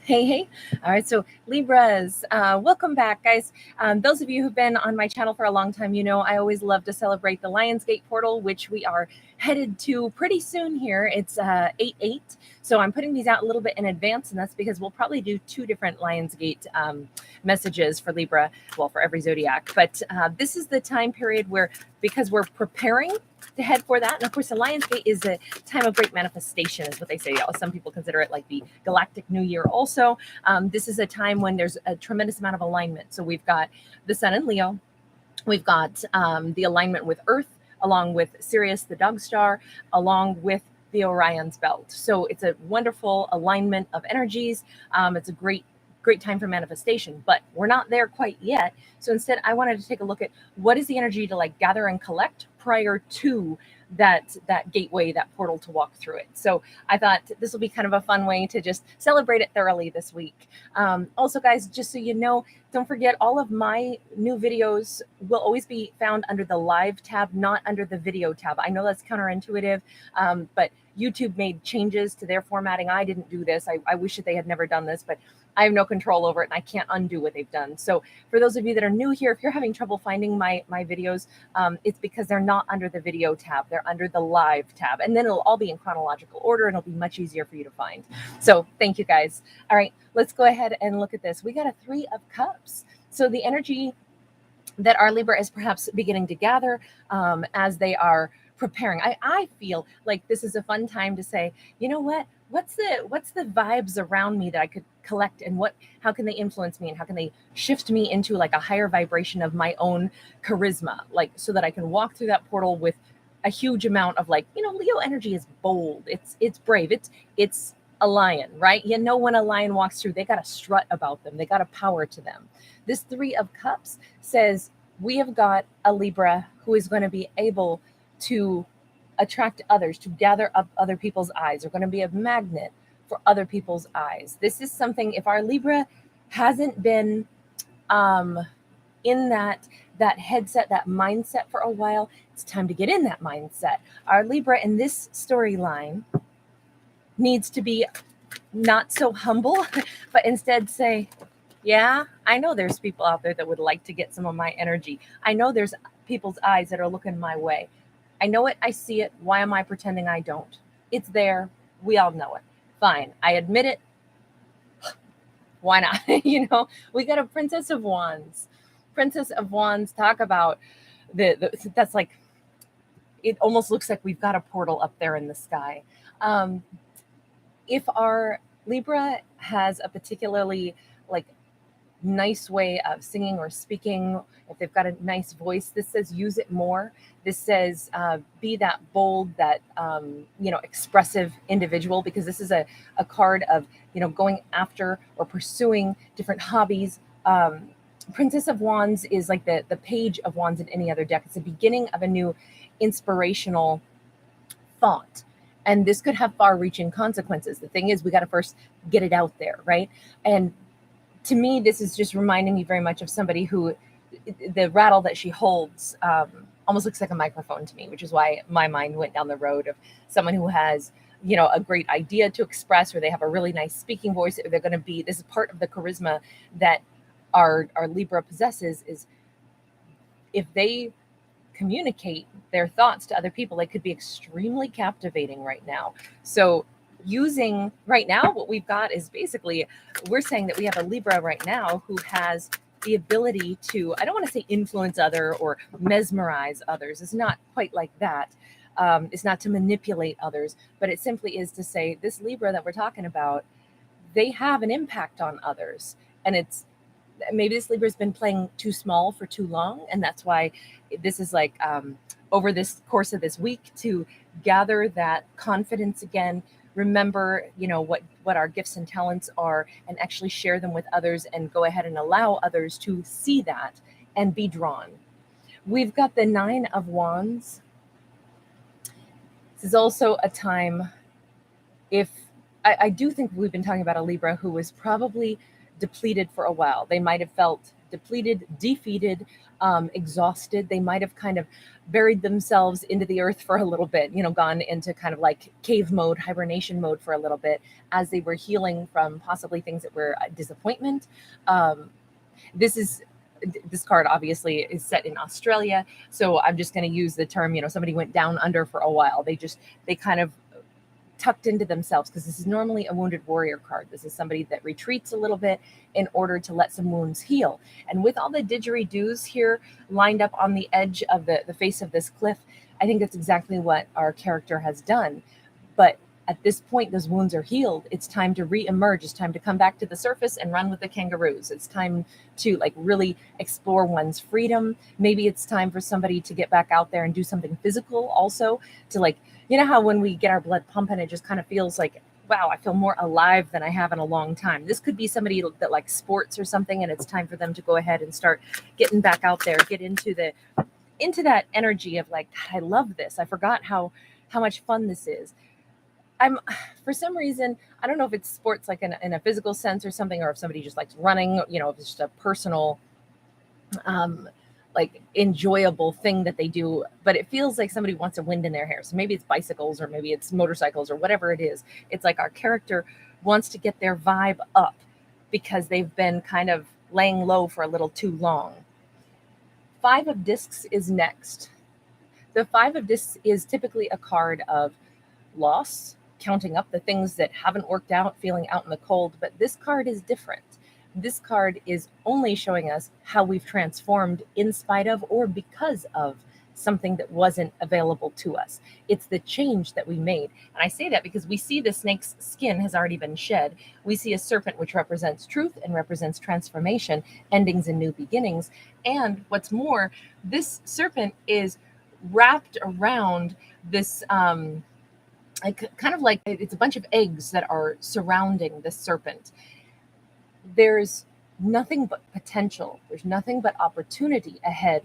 Hey. All right. So Libras, welcome back, guys. Those of you who've been on my channel for a long time, you know I always love to celebrate the Lionsgate portal, which we are headed to pretty soon here. It's 8/8. So I'm putting these out a little bit in advance, and that's because we'll probably do 2 different Lionsgate messages for Libra, well, for every zodiac. But this is the time period where, because we're preparing to head for that. And of course, the Lionsgate is a time of great manifestation, is what they say. Some people consider it like the galactic new year also. This is a time when there's a tremendous amount of alignment. So we've got the sun in Leo. We've got the alignment with Earth, along with Sirius, the dog star, along with the Orion's belt. So it's a wonderful alignment of energies. It's a great time for manifestation, but we're not there quite yet. So instead, I wanted to take a look at what is the energy to like gather and collect prior to that gateway, that portal to walk through it. So I thought this will be kind of a fun way to just celebrate it thoroughly this week. Also, guys, just so you know, don't forget all of my new videos will always be found under the live tab, not under the video tab. I know that's counterintuitive, but YouTube made changes to their formatting. I didn't do this. I wish that they had never done this, but I have no control over it and I can't undo what they've done. So for those of you that are new here, if you're having trouble finding my videos, it's because they're not under the video tab. They're under the live tab. And then it'll all be in chronological order and it'll be much easier for you to find. So thank you, guys. All right, let's go ahead and look at this. We got a 3 of Cups. So the energy that our Libra is perhaps beginning to gather as they are preparing. I feel like this is a fun time to say, you know what? What's the vibes around me that I could collect, and how can they influence me, and how can they shift me into like a higher vibration of my own charisma, like so that I can walk through that portal with a huge amount of like, Leo energy is bold. It's brave. It's a lion, right? You know, when a lion walks through, they got a strut about them. They got a power to them. This 3 of Cups says we have got a Libra who is going to be able to attract others, to gather up other people's eyes. They're going to be a magnet for other people's eyes. This is something, if our Libra hasn't been in that headset, that mindset for a while, it's time to get in that mindset. Our Libra in this storyline needs to be not so humble, but instead say, yeah, I know there's people out there that would like to get some of my energy. I know there's people's eyes that are looking my way. I know it. I see it. Why am I pretending I don't? It's there. We all know it. Fine. I admit it. Why not? We got a Princess of Wands. Princess of Wands, talk about that's like, it almost looks like we've got a portal up there in the sky. If our Libra has a particularly like nice way of singing or speaking, if they've got a nice voice, this says use it more. This says be that bold, that expressive individual, because this is a card of going after or pursuing different hobbies. Princess of Wands is like the Page of Wands in any other deck. It's the beginning of a new inspirational thought. And this could have far-reaching consequences. The thing is, we got to first get it out there, right? And to me, this is just reminding me very much of somebody who, the rattle that she holds almost looks like a microphone to me, which is why my mind went down the road of someone who has, a great idea to express, or they have a really nice speaking voice. They're going to be, this is part of the charisma that our Libra possesses, is if they communicate their thoughts to other people, they could be extremely captivating right now. So using right now, what we've got is basically, we're saying that we have a Libra right now who has the ability to, I don't want to say influence other or mesmerize others. It's not quite like that. It's not to manipulate others, but it simply is to say this Libra that we're talking about, they have an impact on others. And it's, maybe this Libra's been playing too small for too long. And that's why this is like over this course of this week to gather that confidence again, remember, what our gifts and talents are, and actually share them with others, and go ahead and allow others to see that and be drawn. We've got the 9 of Wands. This is also a time, if I do think we've been talking about a Libra who was probably depleted for a while. They might have felt depleted, defeated, exhausted. They might have kind of buried themselves into the earth for a little bit, gone into kind of like cave mode, hibernation mode for a little bit as they were healing from possibly things that were a disappointment. This card obviously is set in Australia, so I'm just going to use the term, somebody went down under for a while. They kind of tucked into themselves, because this is normally a wounded warrior card. This is somebody that retreats a little bit in order to let some wounds heal. And with all the didgeridoos here lined up on the edge of the face of this cliff, I think that's exactly what our character has done. But at this point, those wounds are healed. It's time to re-emerge. It's time to come back to the surface and run with the kangaroos. It's time to really explore one's freedom. Maybe it's time for somebody to get back out there and do something physical also, to how when we get our blood pumping, it just kind of feels like, wow, I feel more alive than I have in a long time. This could be somebody that likes sports or something, and it's time for them to go ahead and start getting back out there, get into that energy of I love this. I forgot how much fun this is. For some reason, I don't know if it's sports in a physical sense or something, or if somebody just likes running, if it's just a personal enjoyable thing that they do, but it feels like somebody wants a wind in their hair. So maybe it's bicycles, or maybe it's motorcycles, or whatever it is. It's like our character wants to get their vibe up because they've been kind of laying low for a little too long. 5 of Discs is next. The 5 of Discs is typically a card of loss, counting up the things that haven't worked out, feeling out in the cold, but this card is different. This card is only showing us how we've transformed in spite of or because of something that wasn't available to us. It's the change that we made. And I say that because we see the snake's skin has already been shed. We see a serpent, which represents truth and represents transformation, endings and new beginnings. And what's more, this serpent is wrapped around this kind of like it's a bunch of eggs that are surrounding the serpent. There's nothing but potential. There's nothing but opportunity ahead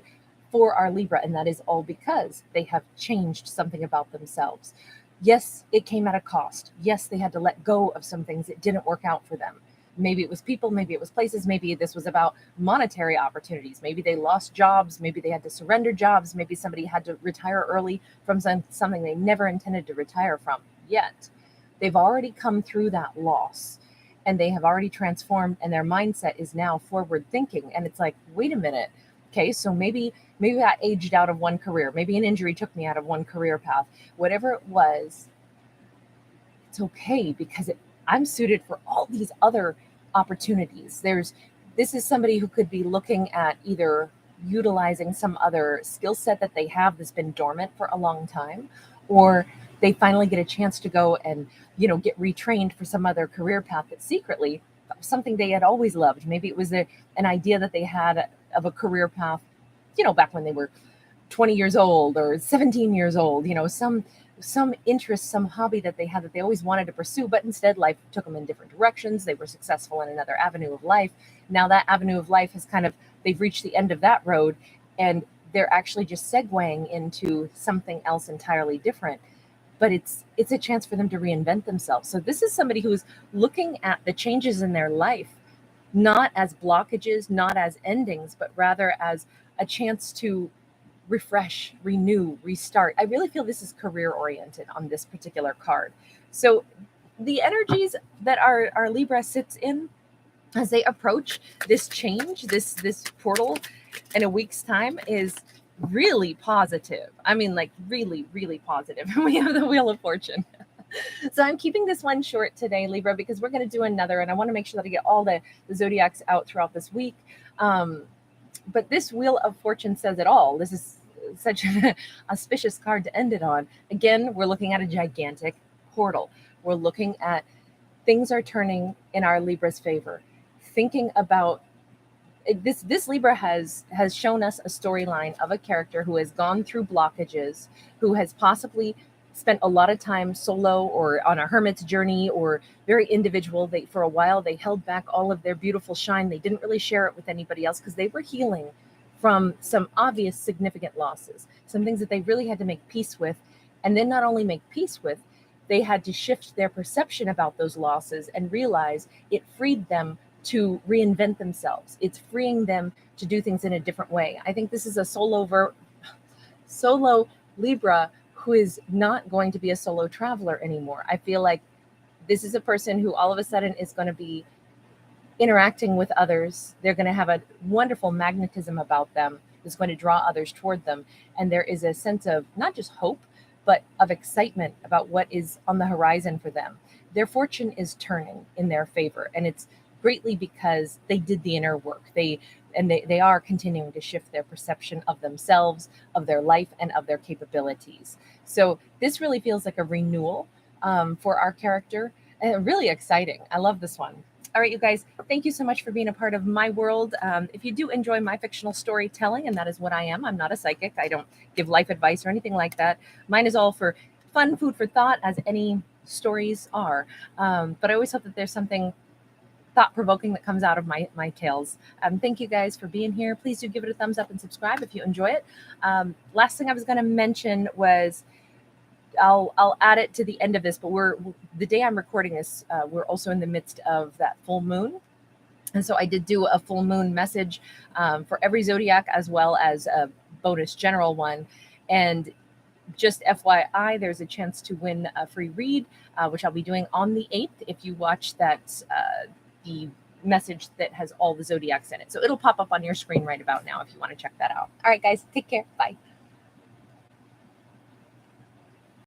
for our Libra, and that is all because they have changed something about themselves. Yes, it came at a cost. Yes, they had to let go of some things that didn't work out for them. Maybe it was people, maybe it was places, maybe this was about monetary opportunities. Maybe they lost jobs, maybe they had to surrender jobs, maybe somebody had to retire early from something they never intended to retire from. Yet, they've already come through that loss, and they have already transformed, and their mindset is now forward thinking. And it's like, wait a minute. Okay, so maybe I aged out of one career. Maybe an injury took me out of one career path. Whatever it was, it's okay, because I'm suited for all these other opportunities. This is somebody who could be looking at either utilizing some other skill set that they have that's been dormant for a long time, or they finally get a chance to go and get retrained for some other career path that secretly something they had always loved. Maybe it was an idea that they had of a career path, back when they were 20 years old or 17 years old, some interest, some hobby that they had that they always wanted to pursue, but instead life took them in different directions. They were successful in another avenue of life. Now that avenue of life has they've reached the end of that road, and they're actually just segueing into something else entirely different. But it's a chance for them to reinvent themselves. So this is somebody who's looking at the changes in their life, not as blockages, not as endings, but rather as a chance to refresh, renew, restart. I really feel this is career oriented on this particular card. So the energies that our Libra sits in as they approach this change, this portal in a week's time, is really positive. I mean, really, really positive. We have the Wheel of Fortune. So I'm keeping this one short today, Libra, because we're going to do another, and I want to make sure that I get all the zodiacs out throughout this week. But this Wheel of Fortune says it all. This is such an auspicious card to end it on. Again, we're looking at a gigantic portal. We're looking at things are turning in our Libra's favor. Thinking about this Libra has shown us a storyline of a character who has gone through blockages, who has possibly spent a lot of time solo or on a hermit's journey or very individual. For a while, they held back all of their beautiful shine. They didn't really share it with anybody else because they were healing from some obvious significant losses, some things that they really had to make peace with. And then not only make peace with, they had to shift their perception about those losses and realize it freed them to reinvent themselves. It's freeing them to do things in a different way. I think this is a solo Libra who is not going to be a solo traveler anymore. I feel like this is a person who all of a sudden is going to be interacting with others. They're going to have a wonderful magnetism about them that's going to draw others toward them. And there is a sense of not just hope, but of excitement about what is on the horizon for them. Their fortune is turning in their favor. And it's greatly because they did the inner work. They are continuing to shift their perception of themselves, of their life, and of their capabilities. So this really feels like a renewal for our character, and really exciting. I love this one. All right, you guys, thank you so much for being a part of my world. If you do enjoy my fictional storytelling, and that is what I am, I'm not a psychic. I don't give life advice or anything like that. Mine is all for fun, food for thought, as any stories are. But I always hope that there's something thought-provoking that comes out of my tales. Thank you guys for being here. Please do give it a thumbs up and subscribe if you enjoy it. Last thing I was going to mention was, I'll add it to the end of this, but the day I'm recording this, we're also in the midst of that full moon. And so I did do a full moon message for every zodiac, as well as a bonus general one. And just FYI, there's a chance to win a free read, which I'll be doing on the 8th if you watch that the message that has all the zodiacs in it. So it'll pop up on your screen right about now if you want to check that out. All right, guys, take care. Bye.